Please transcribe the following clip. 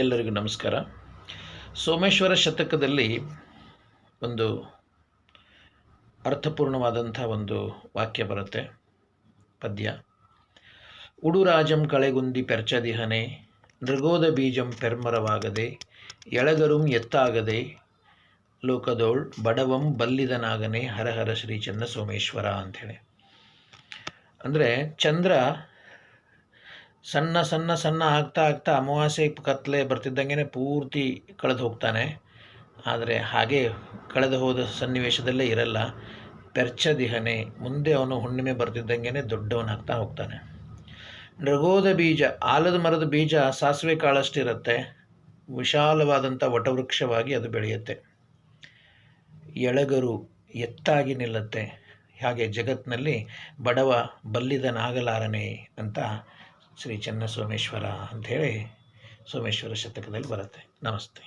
ಎಲ್ಲರಿಗೂ ನಮಸ್ಕಾರ. ಸೋಮೇಶ್ವರ ಶತಕದಲ್ಲಿ ಒಂದು ಅರ್ಥಪೂರ್ಣವಾದಂಥ ಒಂದು ವಾಕ್ಯ ಬರುತ್ತೆ, ಪದ್ಯ. ಉಡುರಾಜಂ ಕಳೆಗುಂದಿ ಪೆರ್ಚದಿಹನೆ, ನೃಗೋದ ಬೀಜಂ ಪೆರ್ಮರವಾಗದೆ, ಎಳಗರುಂ ಎತ್ತಾಗದೆ ಲೋಕದೋಳ್ ಬಡವಂ ಬಲ್ಲಿದನಾಗನೆ ಹರಹರ ಶ್ರೀ ಚನ್ನ ಸೋಮೇಶ್ವರ ಅಂಥೇಳಿ. ಅಂದರೆ ಚಂದ್ರ ಸಣ್ಣ ಸಣ್ಣ ಸಣ್ಣ ಆಗ್ತಾ ಆಗ್ತಾ ಅಮಾವಾಸ್ಯೆ ಕತ್ತಲೆ ಬರ್ತಿದ್ದಂಗೆ ಪೂರ್ತಿ ಕಳೆದು ಹೋಗ್ತಾನೆ. ಆದರೆ ಹಾಗೆ ಕಳೆದು ಹೋದ ಸನ್ನಿವೇಶದಲ್ಲೇ ಇರಲ್ಲ. ಪೆರ್ಚದಿಹನೆ, ಮುಂದೆ ಅವನು ಹುಣ್ಣಿಮೆ ಬರ್ತಿದ್ದಂಗೆ ದೊಡ್ಡವನಾಗ್ತಾ ಹೋಗ್ತಾನೆ. ನೃಗೋದ ಬೀಜ, ಆಲದ ಮರದ ಬೀಜ ಸಾಸಿವೆ ಕಾಳಷ್ಟಿರುತ್ತೆ, ವಿಶಾಲವಾದಂಥ ವಟವೃಕ್ಷವಾಗಿ ಅದು ಬೆಳೆಯುತ್ತೆ. ಎಳಗರು ಎತ್ತಾಗಿ ನಿಲ್ಲುತ್ತೆ. ಹಾಗೆ ಜಗತ್ತಿನಲ್ಲಿ ಬಡವ ಬಲ್ಲಿದನಾಗಲಾರನೆ ಅಂತ ಶ್ರೀ ಚನ್ನ ಸೋಮೇಶ್ವರ ಅಂಥೇಳಿ ಸೋಮೇಶ್ವರ ಶತಕದಲ್ಲಿ ಬರುತ್ತೆ. ನಮಸ್ತೆ.